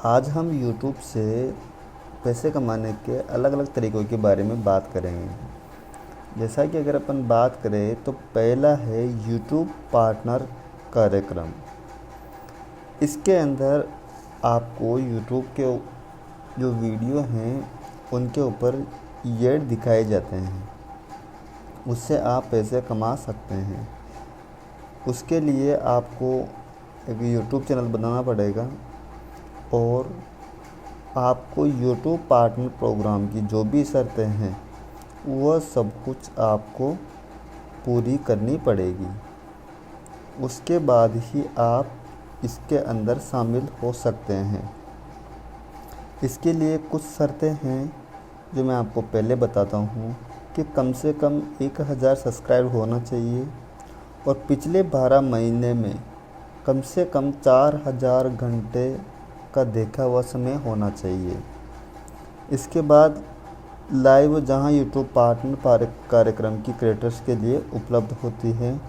आज हम YouTube से पैसे कमाने के अलग अलग तरीक़ों के बारे में बात करेंगे। जैसा कि अगर अपन बात करें तो पहला है YouTube पार्टनर कार्यक्रम। इसके अंदर आपको YouTube के जो वीडियो हैं उनके ऊपर ऐड दिखाए जाते हैं, उससे आप पैसे कमा सकते हैं। उसके लिए आपको एक YouTube चैनल बनाना पड़ेगा और आपको YouTube पार्टनर प्रोग्राम की जो भी शर्तें हैं वह सब कुछ आपको पूरी करनी पड़ेगी। उसके बाद ही आप इसके अंदर शामिल हो सकते हैं। इसके लिए कुछ शर्तें हैं जो मैं आपको पहले बताता हूँ कि कम से कम 1000 सब्सक्राइब होना चाहिए और पिछले 12 महीने में कम से कम 4000 घंटे का देखा हुआ समय होना चाहिए। इसके बाद लाइव जहां YouTube पार्टनर कार्यक्रम की क्रिएटर्स के लिए उपलब्ध होती है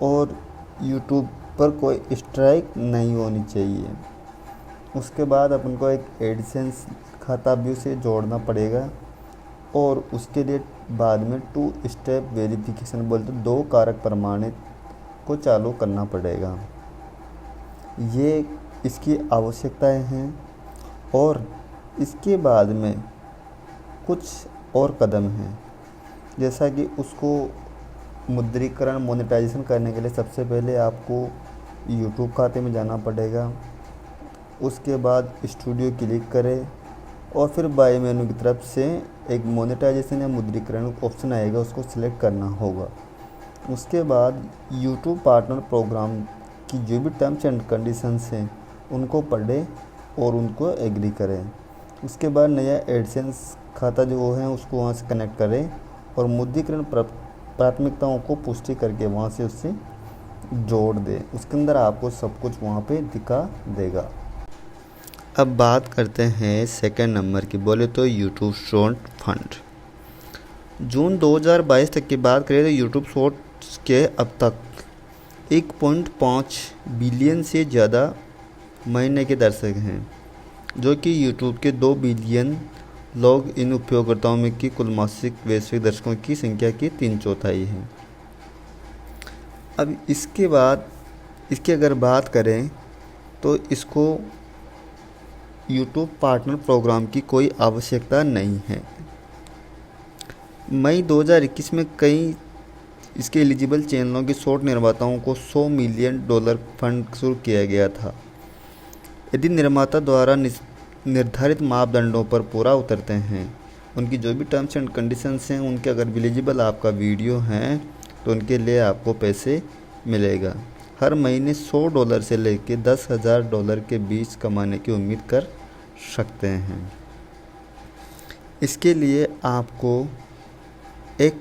और YouTube पर कोई स्ट्राइक नहीं होनी चाहिए। उसके बाद अपन को एक एडसेंस खाता भी उसे जोड़ना पड़ेगा और उसके लिए बाद में 2 स्टेप वेरिफिकेशन बोलते 2 कारक प्रमाणित को चालू करना पड़ेगा। ये इसकी आवश्यकताएं हैं और इसके बाद में कुछ और कदम हैं, जैसा कि उसको मुद्रीकरण मोनेटाइजेशन करने के लिए सबसे पहले आपको YouTube खाते में जाना पड़ेगा। उसके बाद स्टूडियो क्लिक करें और फिर बाई मेनू की तरफ से एक मोनेटाइजेशन या मुद्रीकरण ऑप्शन आएगा, उसको सिलेक्ट करना होगा। उसके बाद YouTube पार्टनर प्रोग्राम की जो भी टर्म्स एंड कंडीशंस हैं उनको पढ़ें और उनको एग्री करें। उसके बाद नया एडसेंस खाता जो है उसको वहाँ से कनेक्ट करें और मुद्रीकरण प्राथमिकताओं को पुष्टि करके वहाँ से उससे जोड़ दें। उसके अंदर आपको सब कुछ वहाँ पे दिखा देगा। अब बात करते हैं सेकंड नंबर की, बोले तो यूट्यूब शॉर्ट फंड। जून 2022 तक की बात करें तो यूट्यूब शॉर्ट्स के अब तक 1.5 बिलियन से ज़्यादा महीने के दर्शक हैं, जो कि YouTube के 2 बिलियन लोग इन उपयोगकर्ताओं में की कुल मासिक वैश्विक दर्शकों की संख्या की 3/4 है। अब इसके बाद इसकी अगर बात करें तो इसको YouTube पार्टनर प्रोग्राम की कोई आवश्यकता नहीं है। मई 2021 में कई इसके एलिजिबल चैनलों के शॉर्ट निर्माताओं को $100 मिलियन फंड शुरू किया गया था। यदि निर्माता द्वारा निर्धारित मापदंडों पर पूरा उतरते हैं, उनकी जो भी टर्म्स एंड कंडीशंस हैं उनके अगर एलिजिबल आपका वीडियो हैं तो उनके लिए आपको पैसे मिलेगा। हर महीने $100 से लेकर $10,000 के बीच कमाने की उम्मीद कर सकते हैं। इसके लिए आपको एक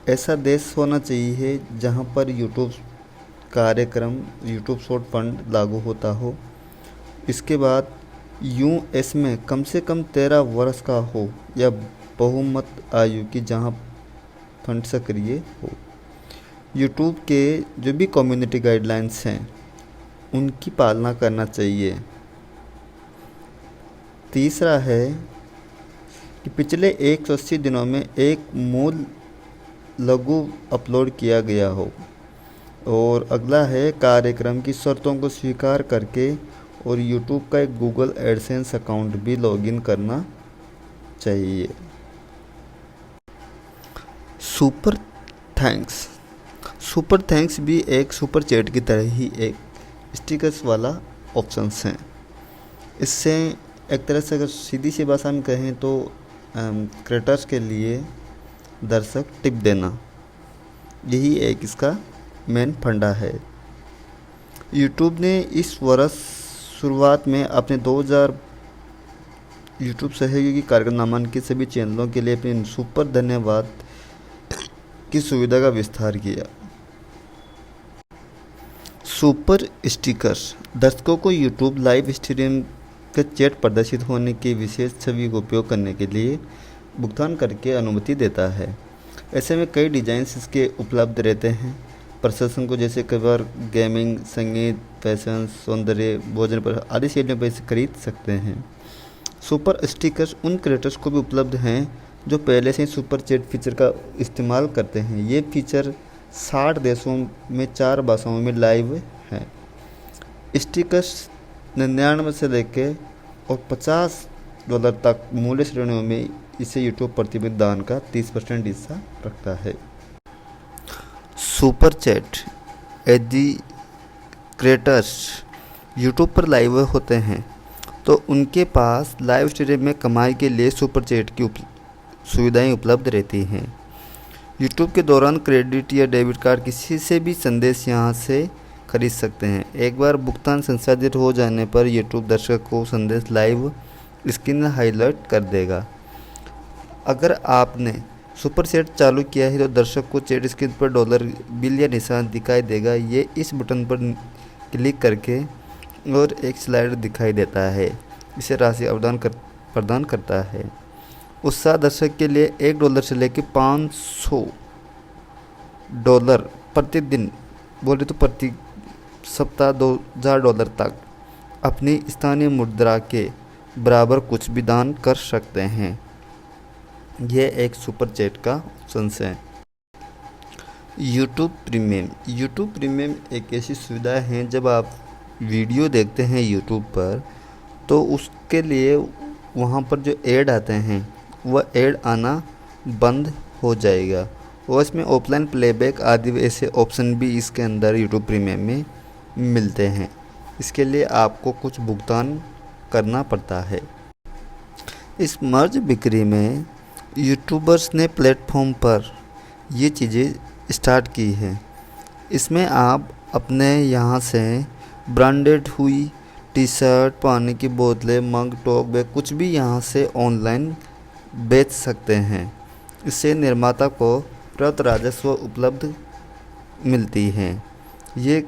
ऐसा देश होना चाहिए जहां पर YouTube शॉर्ट फंड लागू होता हो। इसके बाद US में कम से कम 13 वर्ष का हो या बहुमत आयु की जहां फंड सक्रिय हो। YouTube के जो भी कम्युनिटी गाइडलाइंस हैं उनकी पालना करना चाहिए। तीसरा है कि पिछले 180 दिनों में एक मूल लघु अपलोड किया गया हो। और अगला है कार्यक्रम की शर्तों को स्वीकार करके और YouTube का एक गूगल एडसेंस अकाउंट भी लॉगिन करना चाहिए। सुपर थैंक्स भी एक सुपर चैट की तरह ही एक स्टिकर्स वाला ऑप्शंस हैं। इससे एक तरह से अगर सीधी सी भाषा में कहें तो क्रिएटर्स के लिए दर्शक टिप देना, यही एक इसका मेन फंडा है। YouTube ने इस वर्ष शुरुआत में अपने 2000 YouTube सहयोगी कार्यक्रम नामांकित सभी चैनलों के लिए अपने सुपर धन्यवाद की सुविधा का विस्तार किया। सुपर स्टिकर्स दर्शकों को YouTube लाइव स्ट्रीम के चैट प्रदर्शित होने की विशेष छवि का उपयोग करने के लिए भुगतान करके अनुमति देता है। ऐसे में कई डिज़ाइंस इसके उपलब्ध रहते हैं प्रशासन को, जैसे कई बार गेमिंग, संगीत, फैशन, सौंदर्य, भोजन पर आदि श्रेणियों पर इसे खरीद सकते हैं। सुपर स्टिकर्स उन क्रिएटर्स को भी उपलब्ध हैं जो पहले से ही सुपर चैट फीचर का इस्तेमाल करते हैं। ये फीचर 60 देशों में 4 भाषाओं में लाइव है। स्टिकर्स 99 से लेकर और $50 तक मूल्य श्रेणियों में इसे यूट्यूब प्रतिबंध दान का 30% हिस्सा रखता है। सुपर चैट यदि क्रिएटर्स यूट्यूब पर लाइव होते हैं तो उनके पास लाइव स्ट्रीम में कमाई के लिए सुपर चैट की सुविधाएं उपलब्ध रहती हैं। यूट्यूब के दौरान क्रेडिट या डेबिट कार्ड किसी से भी संदेश यहां से खरीद सकते हैं। एक बार भुगतान संसाधित हो जाने पर यूट्यूब दर्शक को संदेश लाइव स्क्रीन हाईलाइट कर देगा। अगर आपने सुपर चैट चालू किया है तो दर्शक को चैट स्क्रीन पर डॉलर बिल या निशान दिखाई देगा। ये इस बटन पर क्लिक करके और एक स्लाइड दिखाई देता है, इसे राशि प्रदान करता है। उत्साह दर्शक के लिए $1 से लेकर $500 प्रतिदिन, बोले तो प्रति सप्ताह $2000 तक अपनी स्थानीय मुद्रा के बराबर कुछ भी दान कर सकते हैं। यह एक सुपर चैट का ऑप्शन है। यूट्यूब प्रीमियम एक ऐसी सुविधा है, जब आप वीडियो देखते हैं यूट्यूब पर तो उसके लिए वहाँ पर जो ऐड आते हैं वह ऐड आना बंद हो जाएगा और इसमें ऑफलाइन प्लेबैक आदि ऐसे ऑप्शन भी इसके अंदर यूट्यूब प्रीमियम में मिलते हैं। इसके लिए आपको कुछ भुगतान करना पड़ता है। इस मर्ज बिक्री में यूट्यूबर्स ने प्लेटफॉर्म पर ये चीज़ें स्टार्ट की है। इसमें आप अपने यहाँ से ब्रांडेड हुई टी-शर्ट, पानी की बोतलें, मग, टॉक बैग कुछ भी यहाँ से ऑनलाइन बेच सकते हैं। इससे निर्माता को पर्याप्त राजस्व उपलब्ध मिलती है। ये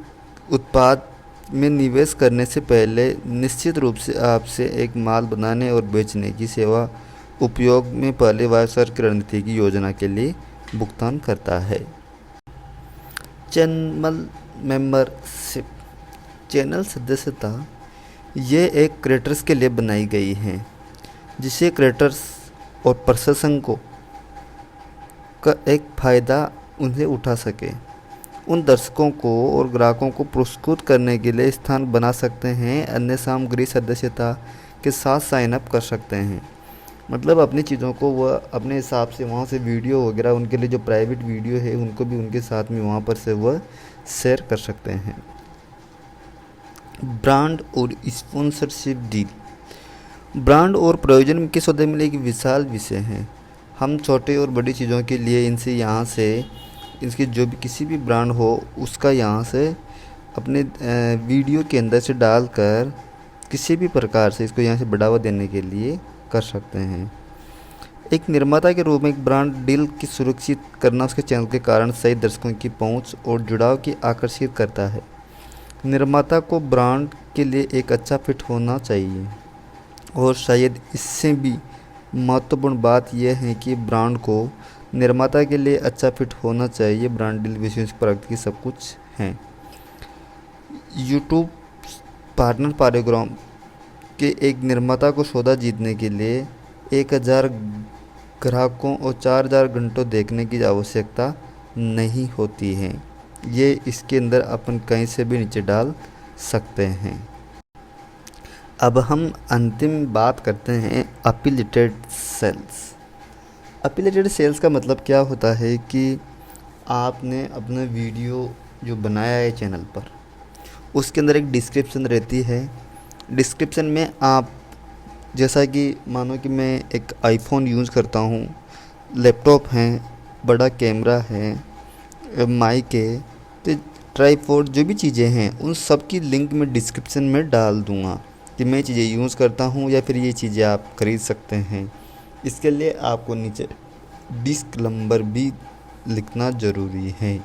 उत्पाद में निवेश करने से पहले निश्चित रूप से आपसे एक माल बनाने और बेचने की सेवा उपयोग में पहले व्यवसाय की रणनीति की योजना के लिए भुगतान करता है। चैनल मेंबरशिप, चैनल सदस्यता, ये एक क्रिएटर्स के लिए बनाई गई है जिसे क्रिएटर्स और प्रशासन को का एक फ़ायदा उन्हें उठा सके। उन दर्शकों को और ग्राहकों को पुरस्कृत करने के लिए स्थान बना सकते हैं। अन्य सामग्री सदस्यता के साथ साइन अप कर सकते हैं। मतलब अपनी चीज़ों को वह अपने हिसाब से वहाँ से वीडियो वगैरह उनके लिए जो प्राइवेट वीडियो है उनको भी उनके साथ में वहाँ पर से वह शेयर कर सकते हैं। ब्रांड और स्पॉन्सरशिप डील, ब्रांड और प्रयोजन के सौदे में एक विशाल विषय है। हम छोटे और बड़ी चीज़ों के लिए इनसे यहाँ से इसकी जो भी किसी भी ब्रांड हो उसका यहाँ से अपने वीडियो के अंदर से डालकर किसी भी प्रकार से इसको यहाँ से बढ़ावा देने के लिए कर सकते हैं। एक निर्माता के रूप में एक ब्रांड डील की सुरक्षित करना उसके चैनल के कारण सही दर्शकों की पहुंच और जुड़ाव की आकर्षित करता है। निर्माता को ब्रांड के लिए एक अच्छा फिट होना चाहिए और शायद इससे भी महत्वपूर्ण बात यह है कि ब्रांड को निर्माता के लिए अच्छा फिट होना चाहिए। ब्रांड डील विशेष प्राप्ति की सब कुछ हैं। यूट्यूब पार्टनर प्रोग्राम के एक निर्माता को सौदा जीतने के लिए 1000 ग्राहकों और 4000 घंटों देखने की आवश्यकता नहीं होती है। ये इसके अंदर अपन कहीं से भी नीचे डाल सकते हैं। अब हम अंतिम बात करते हैं एफिलिएटेड सेल्स। एफिलिएटेड सेल्स का मतलब क्या होता है कि आपने अपना वीडियो जो बनाया है चैनल पर उसके अंदर एक डिस्क्रिप्शन रहती है। डिस्क्रिप्शन में आप जैसा कि मानो कि मैं एक आईफोन यूज़ करता हूँ, लैपटॉप है, बड़ा कैमरा है, माइक है, तो ट्राईपॉड जो भी चीज़ें हैं उन सब की लिंक मैं डिस्क्रिप्शन में डाल दूँगा कि मैं चीज़ें यूज़ करता हूँ या फिर ये चीज़ें आप खरीद सकते हैं। इसके लिए आपको नीचे डिस्क नंबर भी लिखना ज़रूरी है।